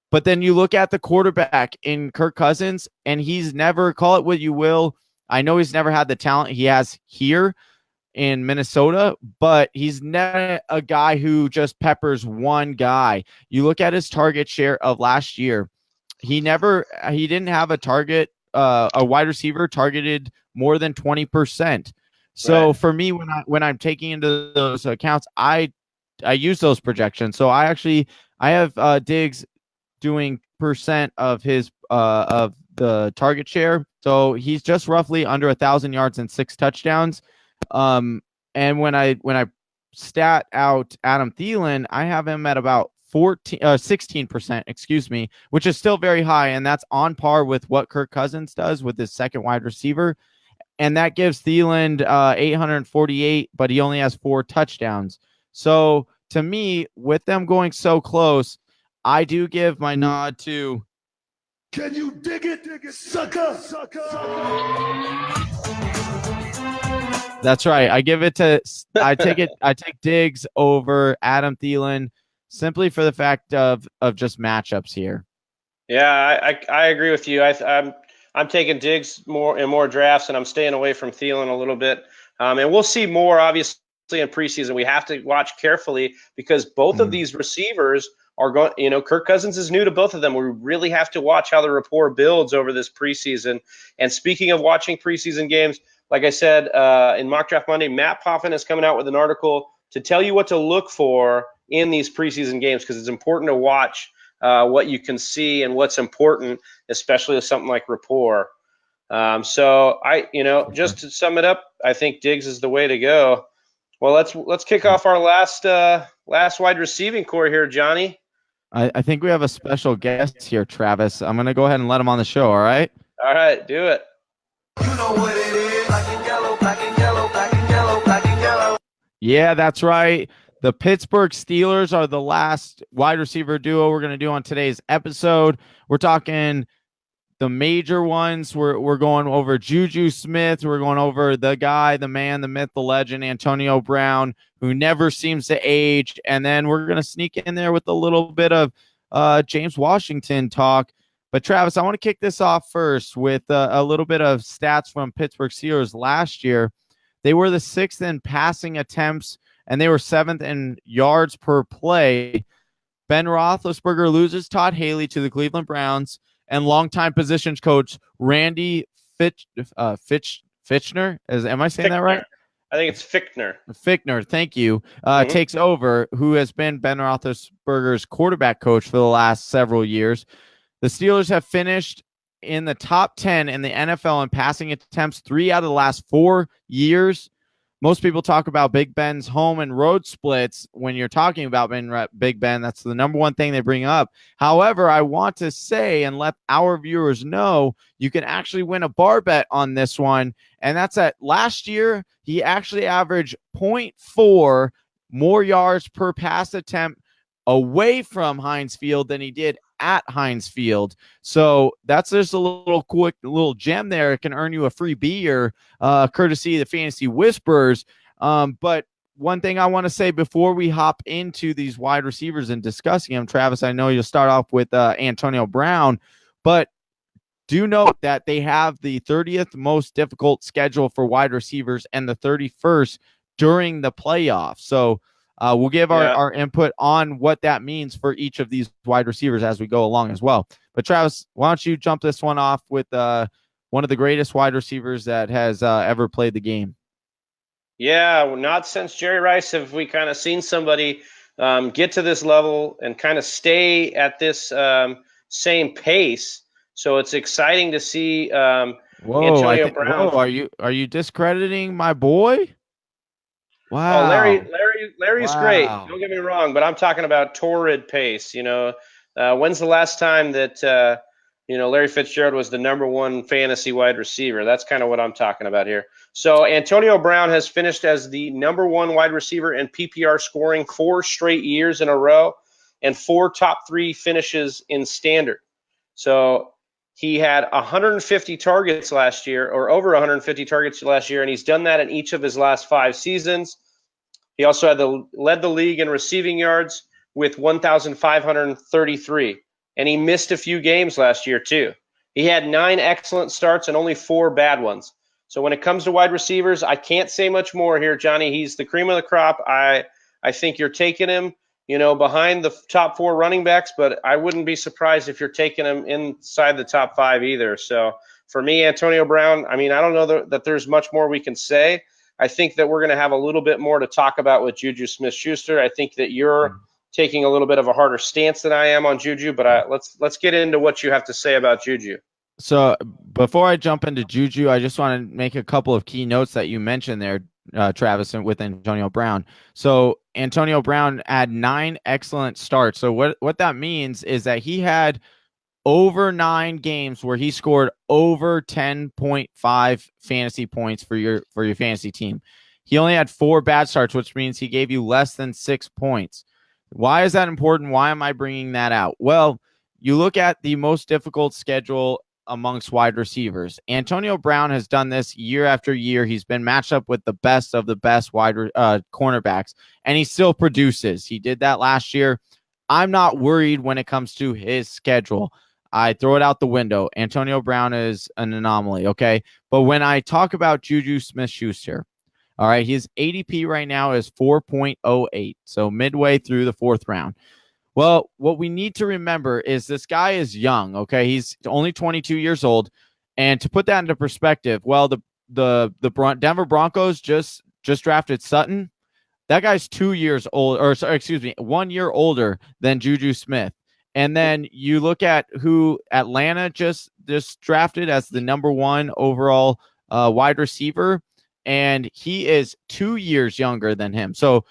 But then you look at the quarterback in Kirk Cousins, and he's never, call it what you will, I know he's never had the talent he has here in Minnesota, but he's never a guy who just peppers one guy. You look at his target share of last year. He didn't have a wide receiver targeted more than 20%. So Right. for me, when I'm taking into those accounts, I use those projections. So I have Diggs doing percent of his of the target share. So he's just roughly under 1,000 yards and 6 touchdowns. And when I stat out Adam Thielen, I have him at about 16%, excuse me, which is still very high, and that's on par with what Kirk Cousins does with his second wide receiver. And that gives Thielen 848, but he only has 4 touchdowns. So to me, with them going so close, I do give my nod to. Can you dig it, sucker? That's right. I take Diggs over Adam Thielen simply for the fact of just matchups here. Yeah, I agree with you. I'm taking Diggs more in more drafts, and I'm staying away from Thielen a little bit. And we'll see more, obviously, in preseason. We have to watch carefully because both of these receivers are going. Kirk Cousins is new to both of them. We really have to watch how the rapport builds over this preseason. And speaking of watching preseason games, like I said in Mock Draft Monday, Matt Poffin is coming out with an article to tell you what to look for in these preseason games because it's important to watch what you can see and what's important, especially with something like rapport. So just to sum it up, I think Diggs is the way to go. Well, let's kick off our last wide receiving core here, Johnny. I think we have a special guest here, Travis. I'm gonna go ahead and let him on the show. All right. All right, do it. You know what it is. Black and yellow, black and yellow, black and yellow, black and yellow. Yeah, that's right. The Pittsburgh Steelers are the last wide receiver duo we're going to do on today's episode. We're talking the major ones. We're going over Juju Smith. We're going over the guy, the man, the myth, the legend, Antonio Brown, who never seems to age. And then we're going to sneak in there with a little bit of James Washington talk. But Travis, I want to kick this off first with a little bit of stats from Pittsburgh Steelers last year. They were the 6th in passing attempts, and they were 7th in yards per play. Ben Roethlisberger loses Todd Haley to the Cleveland Browns, and longtime positions coach Randy Fichtner. Am I saying that right? I think it's Fichtner. Fichtner, thank you. Takes over, who has been Ben Roethlisberger's quarterback coach for the last several years. The Steelers have finished in the top 10 in the NFL in passing attempts 3 out of the last 4 years. Most people talk about Big Ben's home and road splits when you're talking about Big Ben. That's the number one thing they bring up. However, I want to say and let our viewers know you can actually win a bar bet on this one. And that's that last year, he actually averaged 0.4 more yards per pass attempt away from Heinz Field than he did at Heinz Field. So that's just a quick little gem there. It can earn you a free beer, courtesy of the Fantasy Whisperers. But one thing I want to say before we hop into these wide receivers and discussing them, Travis, I know you'll start off with Antonio Brown, but do note that they have the 30th most difficult schedule for wide receivers and the 31st during the playoffs. So we'll give our input on what that means for each of these wide receivers as we go along as well. But Travis, why don't you jump this one off with one of the greatest wide receivers that has ever played the game? Yeah, not since Jerry Rice have we kind of seen somebody get to this level and kind of stay at this same pace. So it's exciting to see Antonio Brown. Whoa, are you discrediting my boy? Wow. Oh, Larry's great. Don't get me wrong, but I'm talking about torrid pace. When's the last time that Larry Fitzgerald was the #1 fantasy wide receiver. That's kind of what I'm talking about here. So Antonio Brown has finished as the #1 wide receiver in PPR scoring 4 straight years in a row and 4 top 3 finishes in standard. So he had 150 targets last year, or over 150 targets last year, and he's done that in each of his last 5 seasons. He also led the league in receiving yards with 1,533, and he missed a few games last year too. He had 9 excellent starts and only 4 bad ones. So when it comes to wide receivers, I can't say much more here, Johnny. He's the cream of the crop. I think you're taking him, behind the top 4 running backs, but I wouldn't be surprised if you're taking him inside the top 5 either. So for me, Antonio Brown, I don't know that there's much more we can say. I think that we're going to have a little bit more to talk about with Juju Smith-Schuster. I think that you're taking a little bit of a harder stance than I am on Juju, but let's get into what you have to say about Juju. So before I jump into Juju, I just want to make a couple of key notes that you mentioned there, Travis, with Antonio Brown. So Antonio Brown had 9 excellent starts. So what that means is that he had over 9 games where he scored over 10.5 fantasy points for your fantasy team. He only had 4 bad starts, which means he gave you less than 6 points. Why is that important? Why am I bringing that out? Well, you look at the most difficult schedule amongst wide receivers. Antonio Brown has done this year after year. He's been matched up with the best of the best cornerbacks, and he still produces. He did that last year. I'm not worried when it comes to his schedule. I throw it out the window. Antonio Brown is an anomaly, okay? But when I talk about Juju Smith-Schuster, all right, his ADP right now is 4.08, so midway through the 4th round. Well, what we need to remember is this guy is young, okay? He's only 22 years old. And to put that into perspective, well, the Denver Broncos just drafted Sutton. That guy's 2 years old, 1 year older than Juju Smith. And then you look at who Atlanta just drafted as the #1 overall wide receiver, and he is 2 years younger than him. So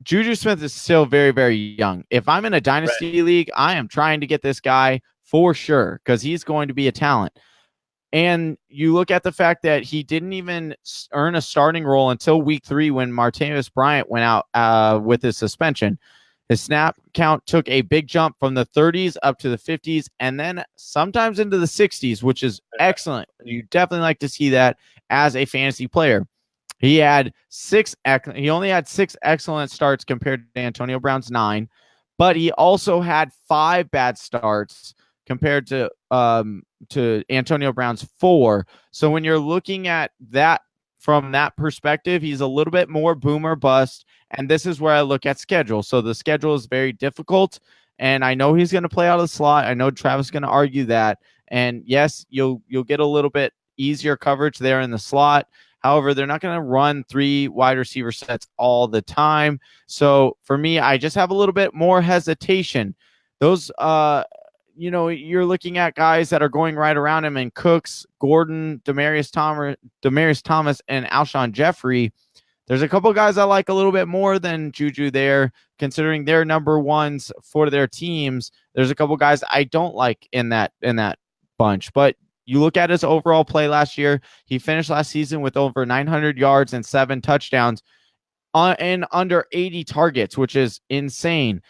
Juju Smith is still very, very young. If I'm in a dynasty league, I am trying to get this guy for sure because he's going to be a talent. And you look at the fact that he didn't even earn a starting role until week 3 when Martavis Bryant went out with his suspension. His snap count took a big jump from the 30s up to the 50s and then sometimes into the 60s, which is excellent. You definitely like to see that as a fantasy player. He only had 6 excellent starts compared to Antonio Brown's 9, but he also had 5 bad starts compared to Antonio Brown's 4. So when you're looking at that from that perspective, he's a little bit more boom or bust. And this is where I look at schedule. So the schedule is very difficult. And I know he's going to play out of the slot. I know Travis is going to argue that. And yes, you'll get a little bit easier coverage there in the slot. However, they're not going to run 3 wide receiver sets all the time. So for me, I just have a little bit more hesitation. Those, you're looking at guys that are going right around him, and Cooks, Gordon, Demaryius Thomas, and Alshon Jeffrey. There's a couple guys I like a little bit more than Juju there, considering they're #1s for their teams. There's a couple guys I don't like in that bunch, but you look at his overall play last year. He finished last season with over 900 yards and 7 touchdowns and under 80 targets, which is insane.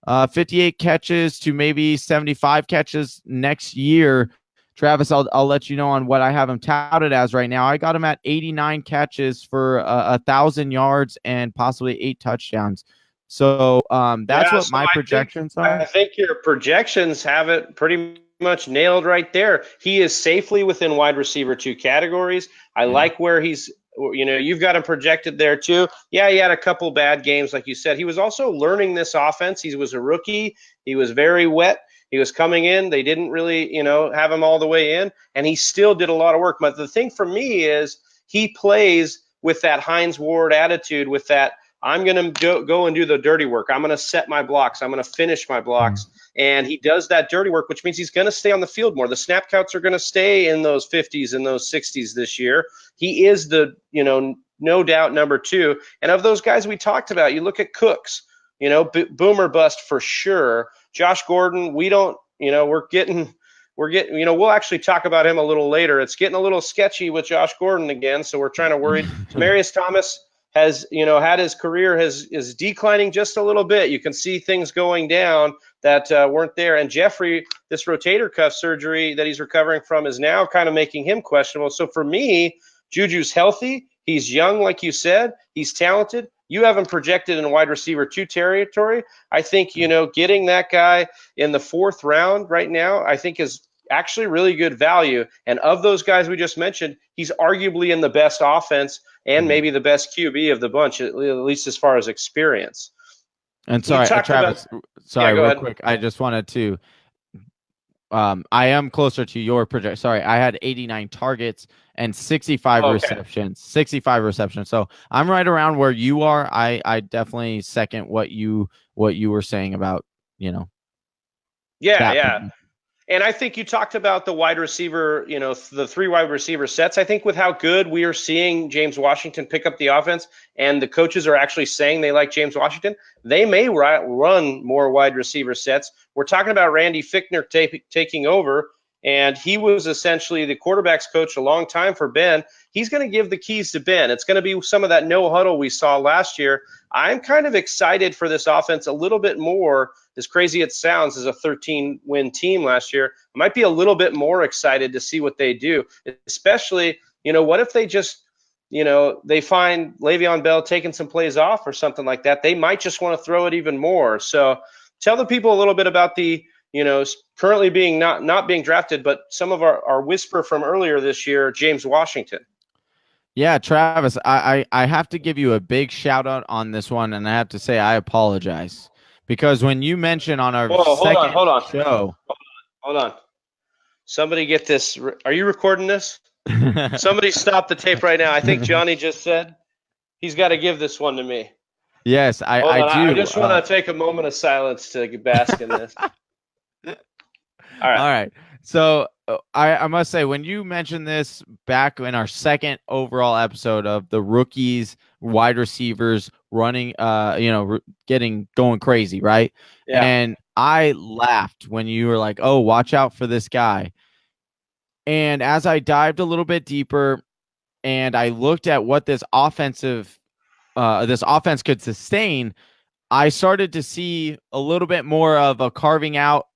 58 catches to maybe 75 catches next year. Travis, I'll let you know on what I have him touted as right now. I got him at 89 catches for 1,000 yards and possibly 8 touchdowns. So that's what my projections are. I think your projections have it pretty much nailed right there. He is safely within wide receiver 2 categories. I like where he's, you've got him projected there too. Yeah, he had a couple bad games, like you said. He was also learning this offense. He was a rookie. He was very wet. He was coming in. They didn't really, have him all the way in, and he still did a lot of work. But the thing for me is he plays with that Hines Ward attitude, with that I'm going to go and do the dirty work. I'm going to set my blocks. I'm going to finish my blocks. And he does that dirty work, which means he's going to stay on the field more. The snap counts are going to stay in those 50s and those 60s this year. He is the, no doubt #2. And of those guys we talked about, you look at Cooks, boomer bust for sure. Josh Gordon, we don't, we're getting we're getting, we'll actually talk about him a little later. It's getting a little sketchy with Josh Gordon again, so we're trying to worry. Demarius Thomas has, had his career is declining just a little bit. You can see things going down that weren't there. And Jeffrey, this rotator cuff surgery that he's recovering from is now kind of making him questionable. So for me, Juju's healthy. He's young, like you said. He's talented. You have him projected in wide receiver 2 territory. I think, getting that guy in the 4th round right now, I think is actually really good value. And of those guys we just mentioned, he's arguably in the best offense and maybe the best QB of the bunch, at least as far as experience. And sorry, Travis, real quick. I just wanted to, I am closer to your project. Sorry, I had 89 targets and 65 receptions. 65 receptions. So I'm right around where you are. I definitely second what you were saying about, Yeah. And I think you talked about the wide receiver, the 3 wide receiver sets. I think with how good we are seeing James Washington pick up the offense, and the coaches are actually saying they like James Washington, they may run more wide receiver sets. We're talking about Randy Fichtner taking over, and he was essentially the quarterback's coach a long time for Ben. He's going to give the keys to Ben. It's going to be some of that no huddle we saw last year. I'm kind of excited for this offense a little bit more. As crazy it sounds, as a 13-win team last year, I might be a little bit more excited to see what they do, especially, what if they just, they find Le'Veon Bell taking some plays off or something like that. They might just want to throw it even more. So tell the people a little bit about the, currently being not being drafted, but some of our whisper from earlier this year, James Washington. Yeah, Travis, I have to give you a big shout out on this one, and I have to say I apologize. Because when you mentioned on our second show... Hold on. Somebody get this. Are you recording this? Somebody stop the tape right now. I think Johnny just said he's got to give this one to me. Yes, I do. I just want to take a moment of silence to bask in this. All right. So I must say, when you mentioned this back in our second overall episode of the rookies, wide receivers running, going crazy, right? Yeah. And I laughed when you were like, "Oh, watch out for this guy." And as I dived a little bit deeper, and I looked at what this offense could sustain, I started to see a little bit more of a carving out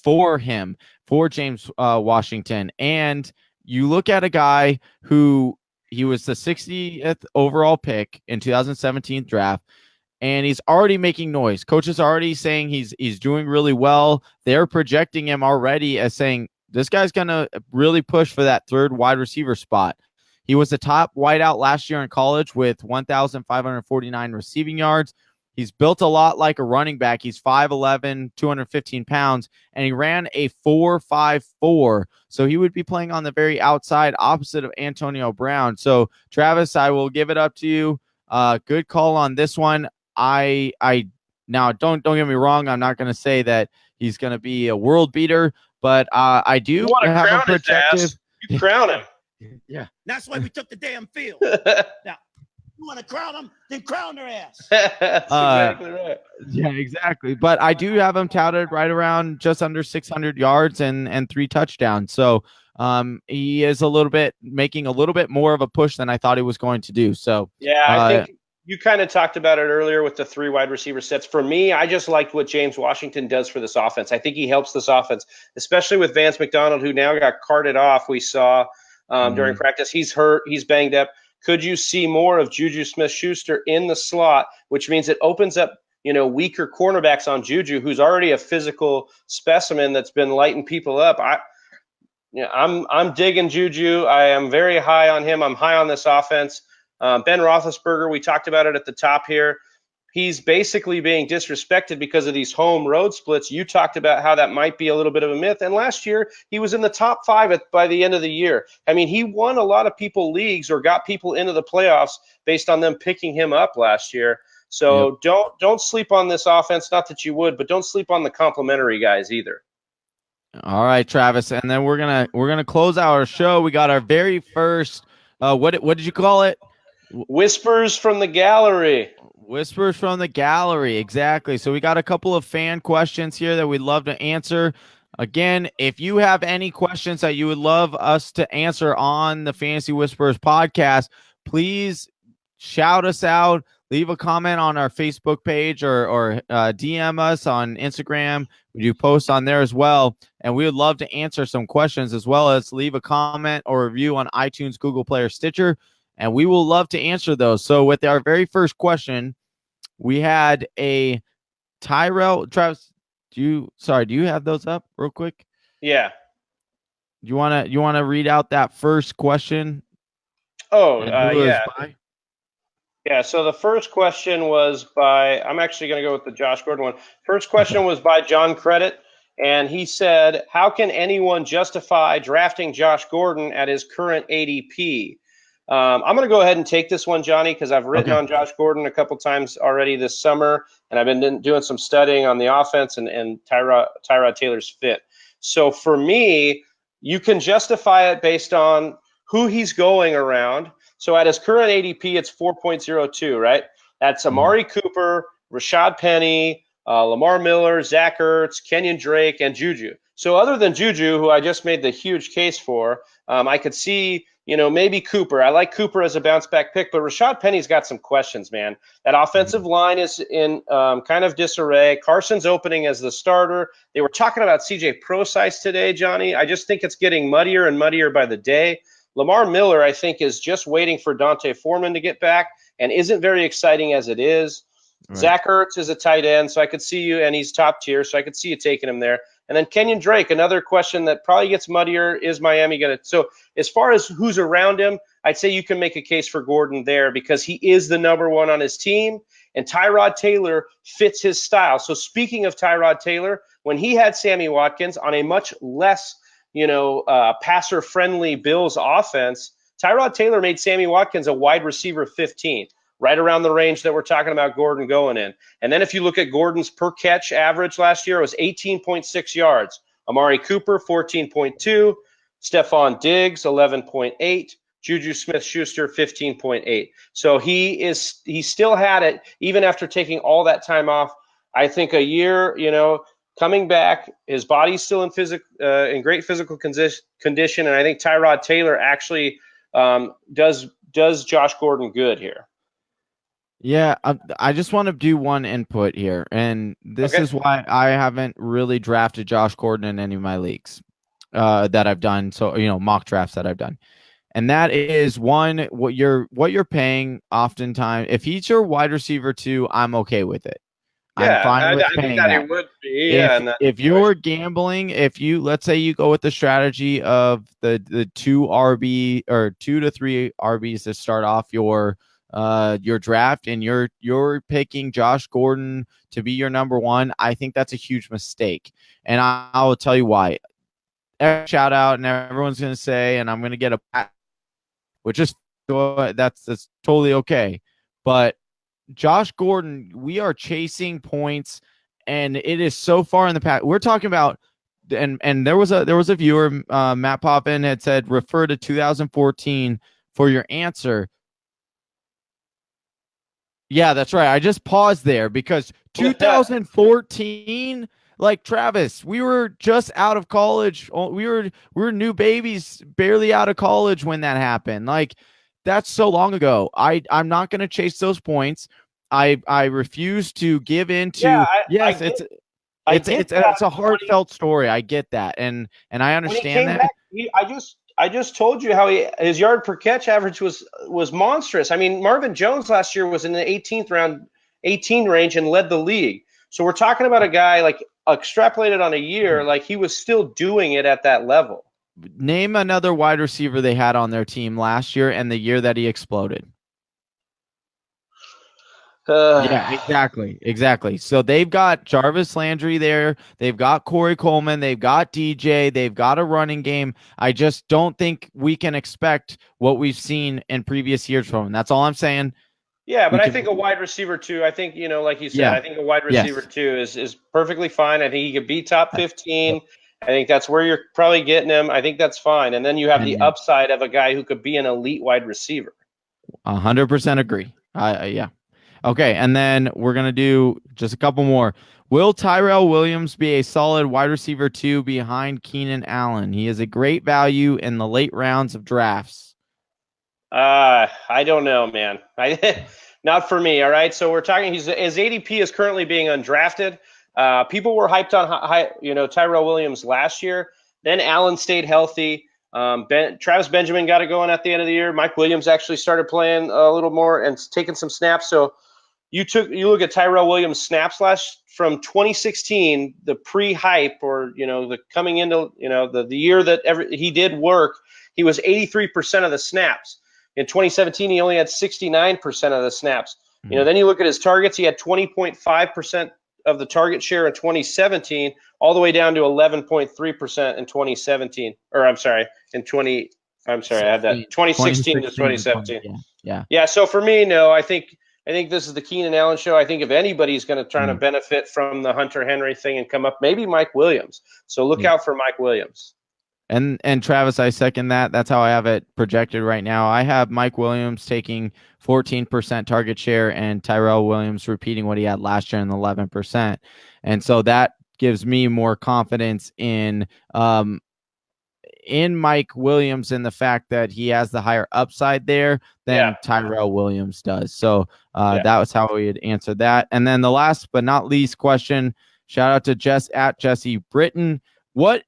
for him, for James Washington. And you look at a guy who he was the 60th overall pick in 2017 draft, and he's already making noise. Coaches are already saying he's doing really well. They're projecting him already as saying this guy's going to really push for that 3rd wide receiver spot. He was the top wideout last year in college with 1,549 receiving yards. He's built a lot like a running back. He's 5'11", 215 pounds, and he ran a 4.54. So he would be playing on the very outside, opposite of Antonio Brown. So, Travis, I will give it up to you. Good call on this one. I now don't get me wrong. I'm not going to say that he's going to be a world beater, but I do you want to have crown a projected. His ass. You crown him. Yeah, that's why we took the damn field. Now, you want to crown them, then crown their ass. That's exactly right. Yeah, exactly. But I do have him touted right around just under 600 yards and 3 touchdowns. So he is making a little bit more of a push than I thought he was going to do. So yeah, I think you kind of talked about it earlier with the 3 wide receiver sets. For me, I just liked what James Washington does for this offense. I think he helps this offense, especially with Vance McDonald, who now got carted off. We saw during practice. He's hurt. He's banged up. Could you see more of Juju Smith-Schuster in the slot, which means it opens up, weaker cornerbacks on Juju, who's already a physical specimen that's been lighting people up. I'm digging Juju. I am very high on him. I'm high on this offense. Ben Roethlisberger, we talked about it at the top here. He's basically being disrespected because of these home road splits. You talked about how that might be a little bit of a myth. And last year, he was in the top 5 by the end of the year. I mean, he won a lot of people leagues or got people into the playoffs based on them picking him up last year. So don't sleep on this offense. Not that you would, but don't sleep on the complimentary guys either. All right, Travis. And then we're gonna close our show. We got our very first what did you call it? Whispers from the gallery. Whispers from the gallery, exactly. So we got a couple of fan questions here that we'd love to answer. Again, if you have any questions that you would love us to answer on the Fantasy Whisperers podcast, please shout us out. Leave a comment on our Facebook page or DM us on Instagram. We do posts on there as well. And we would love to answer some questions, as well as leave a comment or review on iTunes, Google Play, or Stitcher. And we will love to answer those. So with our very first question, we had a Tyrell. Travis, do you have those up real quick? Yeah. You wanna read out that first question? Oh, Who yeah. by? Yeah, so the first question was by, I'm actually going to go with the Josh Gordon one. First question was by John Credit, and he said, how can anyone justify drafting Josh Gordon at his current ADP? I'm going to go ahead and take this one, Johnny, because I've written on Josh Gordon a couple times already this summer, and I've been doing some studying on the offense and Tyrod Taylor's fit. So for me, you can justify it based on who he's going around. So at his current ADP, it's 4.02, right? That's Amari Cooper, Rashad Penny, Lamar Miller, Zach Ertz, Kenyon Drake, and Juju. So other than Juju, who I just made the huge case for, I could see, maybe Cooper. I like Cooper as a bounce back pick, but Rashad Penny's got some questions, man. That offensive line is in kind of disarray. Carson's opening as the starter. They were talking about CJ Prosise today, Johnny. I just think it's getting muddier and muddier by the day. Lamar Miller, I think, is just waiting for Dante Foreman to get back and isn't very exciting as it is. Right. Zach Ertz is a tight end, so I could see you, and he's top tier, so I could see you taking him there. And then Kenyon Drake, another question that probably gets muddier. Is Miami going to – so as far as who's around him, I'd say you can make a case for Gordon there because he is the number one on his team, and Tyrod Taylor fits his style. So speaking of Tyrod Taylor, when he had Sammy Watkins on a much less – passer-friendly Bills offense, Tyrod Taylor made Sammy Watkins a wide receiver 15, right around the range that we're talking about Gordon going in. And then if you look at Gordon's per-catch average last year, it was 18.6 yards. Amari Cooper, 14.2. Stephon Diggs, 11.8. Juju Smith-Schuster, 15.8. So he still had it, even after taking all that time off. I think a year, coming back, his body's still in great physical condition, and I think Tyrod Taylor actually does Josh Gordon good here. Yeah, I just want to do one input here, and this is why I haven't really drafted Josh Gordon in any of my leagues that I've done. So mock drafts that I've done, and that is one, what you're paying. Oftentimes, if he's your wide receiver 2, I'm okay with it. Yeah, I'm fine with I paying think that that. it would be. Yeah, if you're gambling, let's say you go with the strategy of the 2 RB or 2 to 3 RBs to start off your draft, and you're picking Josh Gordon to be your number 1, I think that's a huge mistake, and I will tell you why. Shout out, and everyone's going to say, and I'm going to get which is that's totally okay, but Josh Gordon, we are chasing points, and it is so far in the past. We're talking about, and there was a viewer, Matt Poppin, had said refer to 2014 for your answer. Yeah, that's right. I just paused there because 2014, like Travis, we were just out of college. We were new babies, barely out of college when that happened. Like, that's so long ago. I'm not going to chase those points. I refuse to give in to. It's a heartfelt story. I get that, and I understand that. Back, I just told you how his yard per catch average was monstrous. I mean, Marvin Jones last year was in the 18 range and led the league. So we're talking about a guy like extrapolated on a year, like he was still doing it at that level. Name another wide receiver they had on their team last year and the year that he exploded. Yeah, exactly. So they've got Jarvis Landry there. They've got Corey Coleman. They've got DJ. They've got a running game. I just don't think we can expect what we've seen in previous years from him. That's all I'm saying. Yeah, but I think a wide receiver 2, I think, like you said, I think a wide receiver 2 is perfectly fine. I think he could be top 15. I think that's where you're probably getting him. I think that's fine. And then you have the upside of a guy who could be an elite wide receiver. 100% agree. Yeah. Okay, and then we're going to do just a couple more. Will Tyrell Williams be a solid wide receiver 2 behind Keenan Allen? He is a great value in the late rounds of drafts. I don't know, man. Not for me. All right. So we're talking. His ADP is currently being undrafted. People were hyped on Tyrell Williams last year. Then Allen stayed healthy. Travis Benjamin got it going at the end of the year. Mike Williams actually started playing a little more and taking some snaps. So you look at Tyrell Williams snaps from 2016, the pre-hype, or the coming into the year that he did work. He was 83% of the snaps. In 2017, he only had 69% of the snaps. Then you look at his targets. He had 20.5% of the target share in 2017, all the way down to 11.3% in 2017. Or I'm sorry, I had that 2016 to 2017. Yeah. So for me, no, I think this is the Keenan Allen show. I think if anybody's going to try to benefit from the Hunter Henry thing and come up, maybe Mike Williams. So look out for Mike Williams. And Travis, I second that. That's how I have it projected right now. I have Mike Williams taking 14% target share and Tyrell Williams repeating what he had last year in 11%. And so that gives me more confidence in Mike Williams and the fact that he has the higher upside there than Tyrell Williams does. So that was how we would answer that. And then the last but not least question, shout out to Jesse Britton.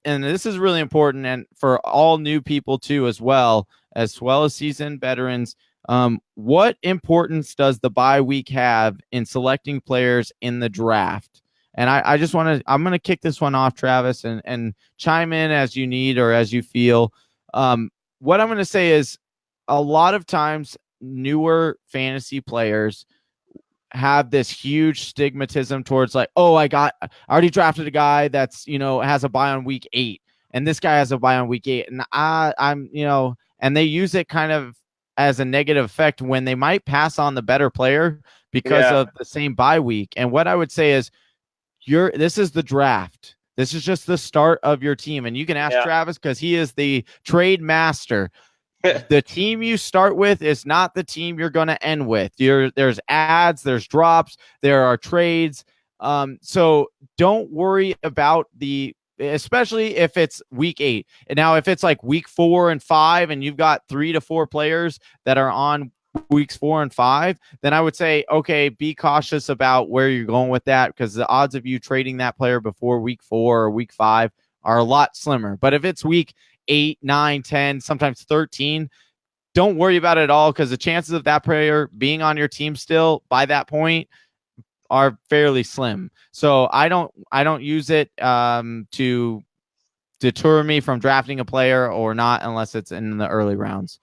And this is really important, and for all new people too, as well as seasoned veterans, what importance does the bye week have in selecting players in the draft? And I'm going to kick this one off, Travis, and chime in as you need or as you feel. What I'm going to say is a lot of times newer fantasy players have this huge stigmatism towards like, oh, I already drafted a guy that's, has a bye on week 8, and this guy has a bye on week 8. And I'm and they use it kind of as a negative effect when they might pass on the better player because of the same bye week. And what I would say is this is the draft. This is just the start of your team. And you can ask Travis, because he is the trade master. The team you start with is not the team you're going to end with. There's ads, there's drops, there are trades. So don't worry about especially if it's week 8. And now if it's like week 4 and 5 and you've got 3 to 4 players that are on weeks 4 and 5, then I would say, okay, be cautious about where you're going with that, because the odds of you trading that player before week 4 or week 5 are a lot slimmer. But if it's week 8, 9, 10, sometimes 13, don't worry about it at all, because the chances of that player being on your team still by that point are fairly slim. So I don't use it to deter me from drafting a player or not, unless it's in the early rounds.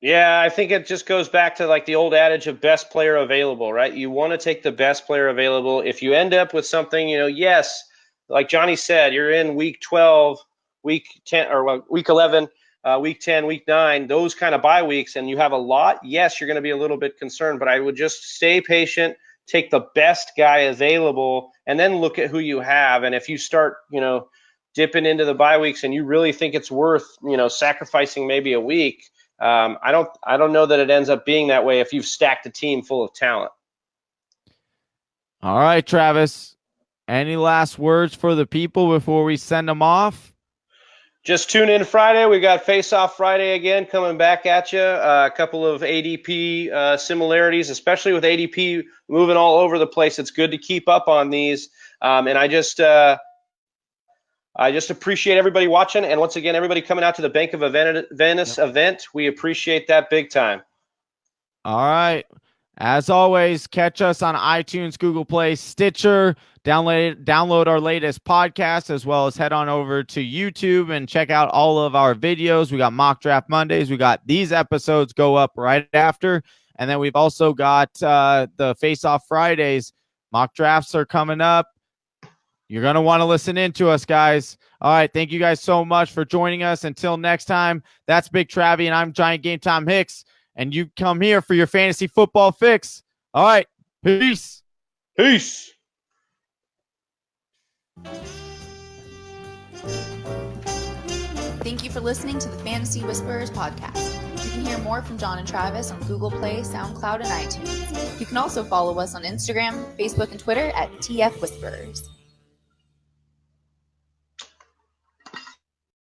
Yeah, I think it just goes back to like the old adage of best player available, right? You want to take the best player available. If you end up with something, yes, like Johnny said, you're in week 12, week 10, or week 11, week 10, week 9, those kind of bye weeks, and you have a lot, yes, you're going to be a little bit concerned, but I would just stay patient, take the best guy available, and then look at who you have. And if you start, dipping into the bye weeks and you really think it's worth, sacrificing maybe a week, I don't know that it ends up being that way if you've stacked a team full of talent. All right, Travis, any last words for the people before we send them off? Just tune in Friday. We got Face Off Friday again coming back at you. A couple of ADP similarities, especially with ADP moving all over the place. It's good to keep up on these. And I just appreciate everybody watching. And once again, everybody coming out to the Bank of Venice event. We appreciate that big time. All right. As always, catch us on iTunes, Google Play, Stitcher. Download our latest podcast, as well as head on over to YouTube and check out all of our videos. We got Mock Draft Mondays. We got these episodes go up right after. And then we've also got the Face Off Fridays. Mock drafts are coming up. You're going to want to listen in to us, guys. All right. Thank you guys so much for joining us. Until next time, that's Big Travy, and I'm Giant Game Time Hicks. And you come here for your fantasy football fix. All right. Peace. Peace. Thank you for listening to the Fantasy Whisperers podcast. You can hear more from John and Travis on Google Play, SoundCloud, and iTunes. You can also follow us on Instagram, Facebook, and Twitter at TF Whisperers.